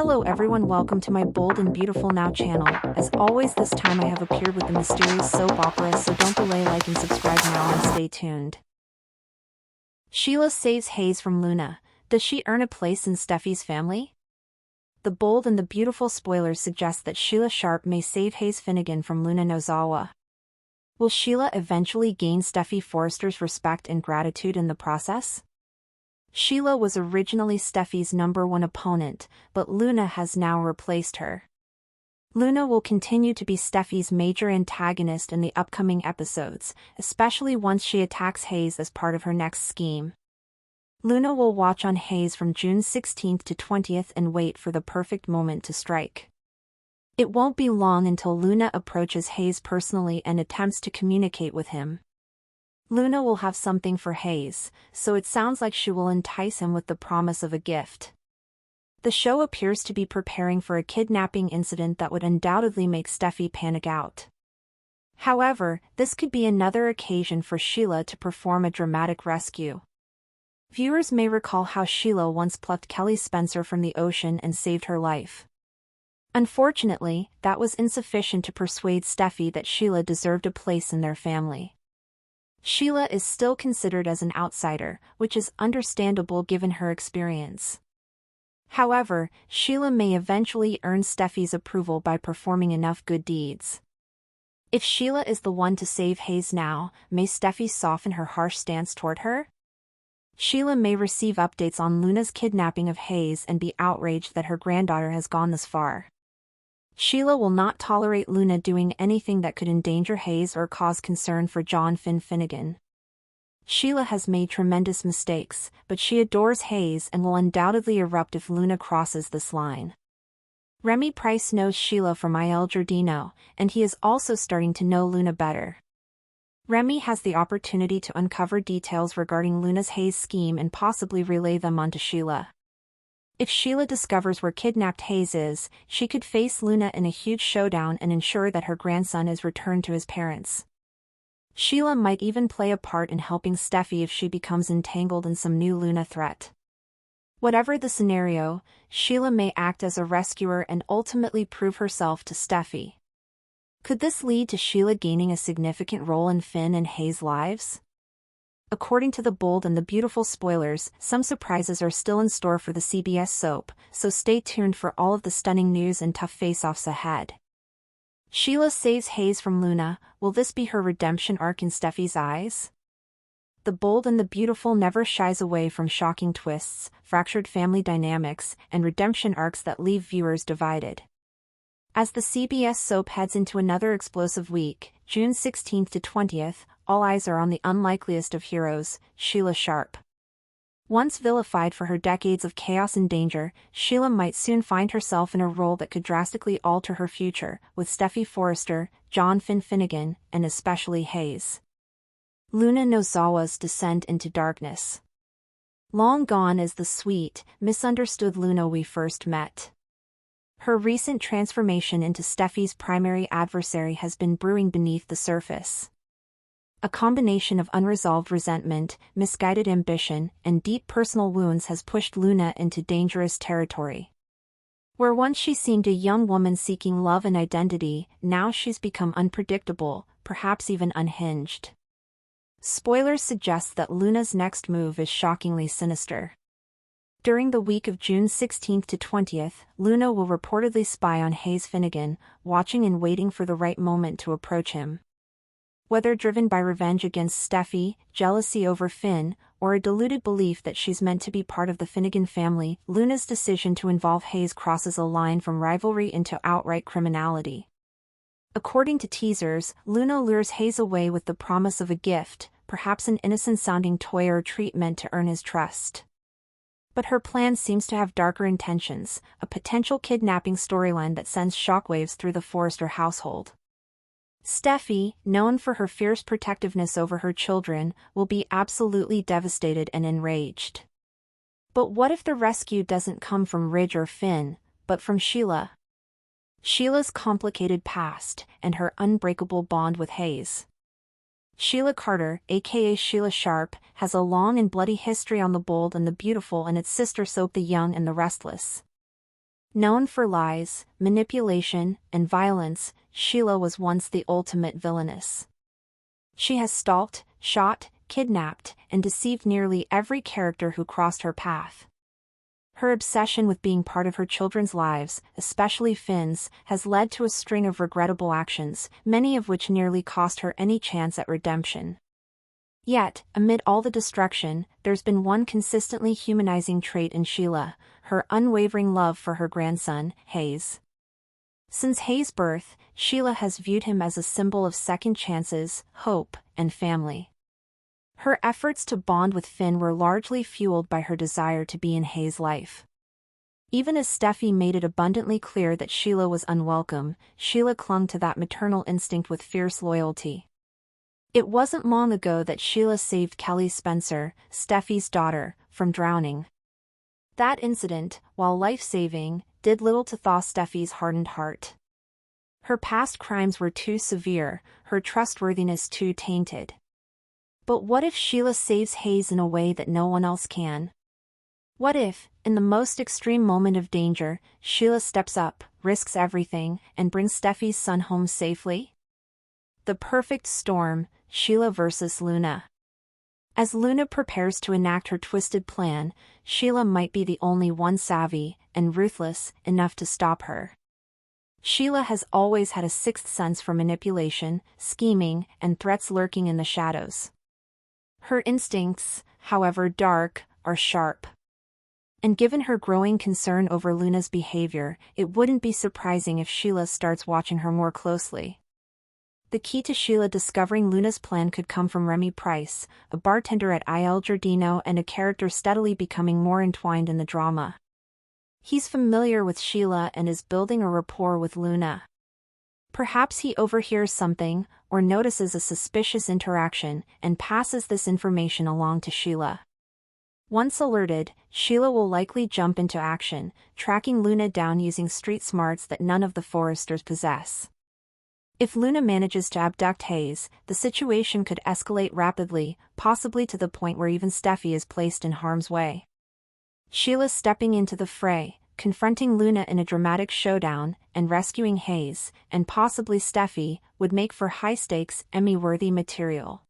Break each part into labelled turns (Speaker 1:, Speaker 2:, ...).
Speaker 1: Hello everyone, welcome to my Bold and Beautiful Now channel. As always, this time I have appeared with the mysterious soap opera, so don't delay, like and subscribe now and stay tuned. Sheila saves Hayes from Luna. Does she earn a place in Steffi's family? The bold and the beautiful spoilers suggest that Sheila Sharp may save Hayes Finnegan from Luna Nozawa. Will Sheila eventually gain Steffi Forrester's respect and gratitude in the process? Sheila was originally Steffi's #1 opponent, but Luna has now replaced her. Luna will continue to be Steffi's major antagonist in the upcoming episodes, especially once she attacks Hayes as part of her next scheme. Luna will watch on Hayes from June 16th to 20th and wait for the perfect moment to strike. It won't be long until Luna approaches Hayes personally and attempts to communicate with him. Luna will have something for Hayes, so it sounds like she will entice him with the promise of a gift. The show appears to be preparing for a kidnapping incident that would undoubtedly make Steffi panic out. However, this could be another occasion for Sheila to perform a dramatic rescue. Viewers may recall how Sheila once plucked Kelly Spencer from the ocean and saved her life. Unfortunately, that was insufficient to persuade Steffi that Sheila deserved a place in their family. Sheila is still considered as an outsider, which is understandable given her experience. However, Sheila may eventually earn Steffi's approval by performing enough good deeds. If Sheila is the one to save Hayes now, may Steffi soften her harsh stance toward her? Sheila may receive updates on Luna's kidnapping of Hayes and be outraged that her granddaughter has gone this far. Sheila will not tolerate Luna doing anything that could endanger Hayes or cause concern for John Finnegan. Sheila has made tremendous mistakes, but she adores Hayes and will undoubtedly erupt if Luna crosses this line. Remy Price knows Sheila from Il Giardino, and he is also starting to know Luna better. Remy has the opportunity to uncover details regarding Luna's Hayes scheme and possibly relay them onto Sheila. If Sheila discovers where kidnapped Hayes is, she could face Luna in a huge showdown and ensure that her grandson is returned to his parents. Sheila might even play a part in helping Steffi if she becomes entangled in some new Luna threat. Whatever the scenario, Sheila may act as a rescuer and ultimately prove herself to Steffi. Could this lead to Sheila gaining a significant role in Finn and Hayes' lives? According to the bold and the beautiful spoilers, some surprises are still in store for the CBS soap, so stay tuned for all of the stunning news and tough face-offs ahead. Sheila saves Hayes from Luna. Will this be her redemption arc in Steffi's eyes? The bold and the beautiful never shies away from shocking twists, fractured family dynamics, and redemption arcs that leave viewers divided. As the CBS soap heads into another explosive week, June 16th to 20th, all eyes are on the unlikeliest of heroes, Sheila Sharp. Once vilified for her decades of chaos and danger, Sheila might soon find herself in a role that could drastically alter her future, with Steffi Forrester, John Finnegan, and especially Hayes. Luna Nozawa's descent into darkness. Long gone is the sweet, misunderstood Luna we first met. Her recent transformation into Steffi's primary adversary has been brewing beneath the surface. A combination of unresolved resentment, misguided ambition, and deep personal wounds has pushed Luna into dangerous territory. Where once she seemed a young woman seeking love and identity, now she's become unpredictable, perhaps even unhinged. Spoilers suggest that Luna's next move is shockingly sinister. During the week of June 16th to 20th, Luna will reportedly spy on Hayes Finnegan, watching and waiting for the right moment to approach him. Whether driven by revenge against Steffi, jealousy over Finn, or a deluded belief that she's meant to be part of the Finnegan family, Luna's decision to involve Hayes crosses a line from rivalry into outright criminality. According to teasers, Luna lures Hayes away with the promise of a gift, perhaps an innocent-sounding toy or treat meant to earn his trust. But her plan seems to have darker intentions, a potential kidnapping storyline that sends shockwaves through the Forrester household. Steffi, known for her fierce protectiveness over her children, will be absolutely devastated and enraged. But what if the rescue doesn't come from Ridge or Finn, but from Sheila? Sheila's complicated past, and her unbreakable bond with Hayes. Sheila Carter, aka Sheila Sharp, has a long and bloody history on The Bold and the Beautiful and its sister soap The Young and the Restless. Known for lies, manipulation, and violence, Sheila was once the ultimate villainess. She has stalked, shot, kidnapped, and deceived nearly every character who crossed her path. Her obsession with being part of her children's lives, especially Finn's, has led to a string of regrettable actions, many of which nearly cost her any chance at redemption. Yet, amid all the destruction, there's been one consistently humanizing trait in Sheila: her unwavering love for her grandson, Hayes. Since Hayes' birth, Sheila has viewed him as a symbol of second chances, hope, and family. Her efforts to bond with Finn were largely fueled by her desire to be in Hayes' life. Even as Steffi made it abundantly clear that Sheila was unwelcome, Sheila clung to that maternal instinct with fierce loyalty. It wasn't long ago that Sheila saved Kelly Spencer, Steffi's daughter, from drowning. That incident, while life-saving, did little to thaw Steffi's hardened heart. Her past crimes were too severe, her trustworthiness too tainted. But what if Sheila saves Hayes in a way that no one else can? What if, in the most extreme moment of danger, Sheila steps up, risks everything, and brings Steffi's son home safely? The perfect storm, Sheila versus Luna. As Luna prepares to enact her twisted plan, Sheila might be the only one savvy, and ruthless, enough to stop her. Sheila has always had a sixth sense for manipulation, scheming, and threats lurking in the shadows. Her instincts, however dark, are sharp. And given her growing concern over Luna's behavior, it wouldn't be surprising if Sheila starts watching her more closely. The key to Sheila discovering Luna's plan could come from Remy Price, a bartender at Il Giardino and a character steadily becoming more entwined in the drama. He's familiar with Sheila and is building a rapport with Luna. Perhaps he overhears something, or notices a suspicious interaction, and passes this information along to Sheila. Once alerted, Sheila will likely jump into action, tracking Luna down using street smarts that none of the Forresters possess. If Luna manages to abduct Hayes, the situation could escalate rapidly, possibly to the point where even Steffi is placed in harm's way. Sheila stepping into the fray, confronting Luna in a dramatic showdown, and rescuing Hayes, and possibly Steffi, would make for high-stakes, Emmy-worthy material.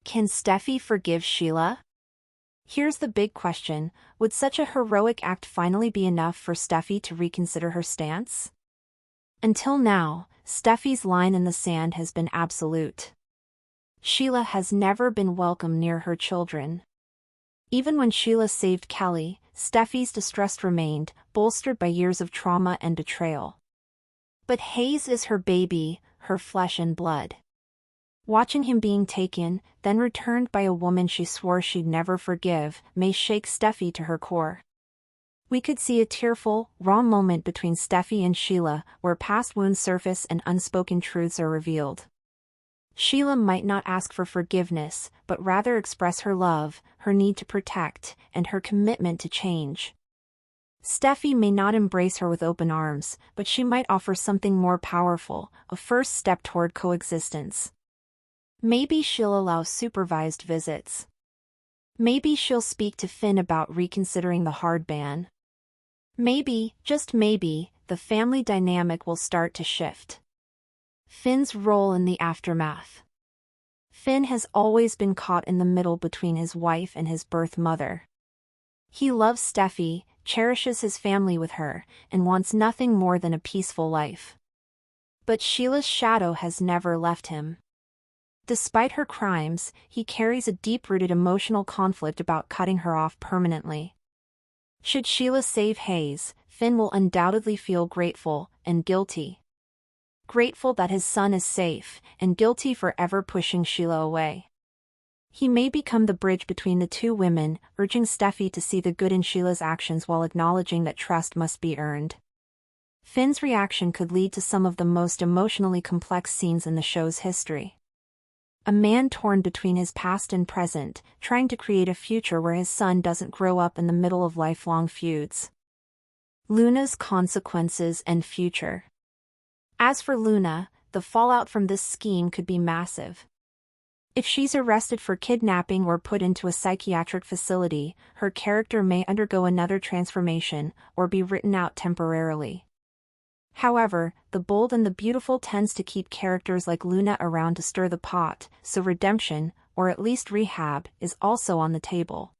Speaker 1: Can Steffi forgive Sheila? Here's the big question: would such a heroic act finally be enough for Steffi to reconsider her stance? Until now, Steffi's line in the sand has been absolute. Sheila has never been welcome near her children. Even when Sheila saved Kelly, Steffi's distrust remained, bolstered by years of trauma and betrayal. But Hayes is her baby, her flesh and blood. Watching him being taken, then returned by a woman she swore she'd never forgive, may shake Steffi to her core. We could see a tearful, raw moment between Steffi and Sheila, where past wounds surface and unspoken truths are revealed. Sheila might not ask for forgiveness, but rather express her love, her need to protect, and her commitment to change. Steffi may not embrace her with open arms, but she might offer something more powerful, a first step toward coexistence. Maybe she'll allow supervised visits. Maybe she'll speak to Finn about reconsidering the hard ban. Maybe, just maybe, the family dynamic will start to shift. Finn's role in the aftermath. Finn has always been caught in the middle between his wife and his birth mother. He loves Steffi, cherishes his family with her, and wants nothing more than a peaceful life. But Sheila's shadow has never left him. Despite her crimes, he carries a deep-rooted emotional conflict about cutting her off permanently. Should Sheila save Hayes, Finn will undoubtedly feel grateful, and guilty. Grateful that his son is safe, and guilty for ever pushing Sheila away. He may become the bridge between the two women, urging Steffi to see the good in Sheila's actions while acknowledging that trust must be earned. Finn's reaction could lead to some of the most emotionally complex scenes in the show's history. A man torn between his past and present, trying to create a future where his son doesn't grow up in the middle of lifelong feuds. Luna's consequences and future. As for Luna, the fallout from this scheme could be massive. If she's arrested for kidnapping or put into a psychiatric facility, her character may undergo another transformation or be written out temporarily. However, The Bold and the Beautiful tends to keep characters like Luna around to stir the pot, so redemption, or at least rehab, is also on the table.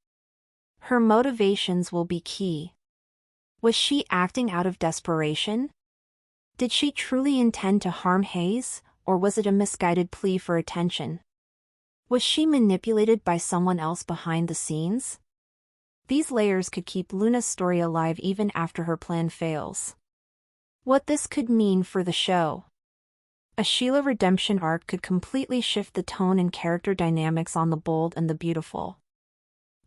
Speaker 1: Her motivations will be key. Was she acting out of desperation? Did she truly intend to harm Hayes, or was it a misguided plea for attention? Was she manipulated by someone else behind the scenes? These layers could keep Luna's story alive even after her plan fails. What this could mean for the show. A Sheila redemption arc could completely shift the tone and character dynamics on The Bold and the Beautiful.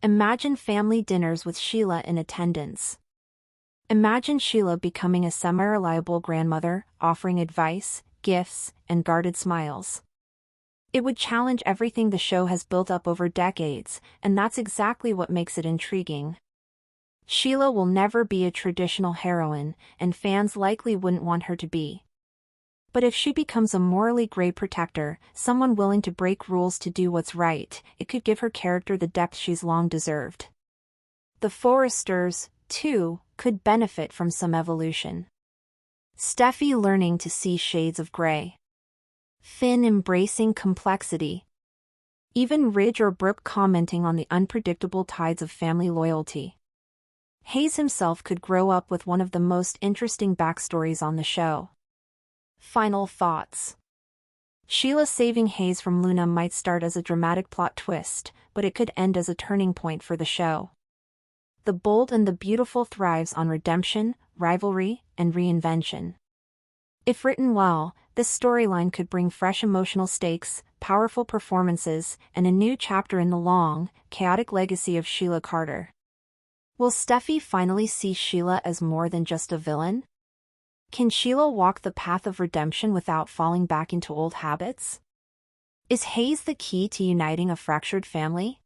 Speaker 1: Imagine family dinners with Sheila in attendance. Imagine Sheila becoming a semi-reliable grandmother, offering advice, gifts, and guarded smiles. It would challenge everything the show has built up over decades, and that's exactly what makes it intriguing. Sheila will never be a traditional heroine, and fans likely wouldn't want her to be. But if she becomes a morally gray protector, someone willing to break rules to do what's right, it could give her character the depth she's long deserved. The Forresters, too, could benefit from some evolution. Steffi learning to see shades of gray. Finn embracing complexity. Even Ridge or Brooke commenting on the unpredictable tides of family loyalty. Hayes himself could grow up with one of the most interesting backstories on the show. Final thoughts. Sheila saving Hayes from Luna might start as a dramatic plot twist, but it could end as a turning point for the show. The Bold and the Beautiful thrives on redemption, rivalry, and reinvention. If written well, this storyline could bring fresh emotional stakes, powerful performances, and a new chapter in the long, chaotic legacy of Sheila Carter. Will Steffi finally see Sheila as more than just a villain? Can Sheila walk the path of redemption without falling back into old habits? Is Hayes the key to uniting a fractured family?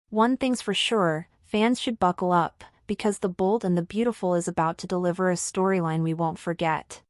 Speaker 1: One thing's for sure, fans should buckle up, because The Bold and the Beautiful is about to deliver a storyline we won't forget.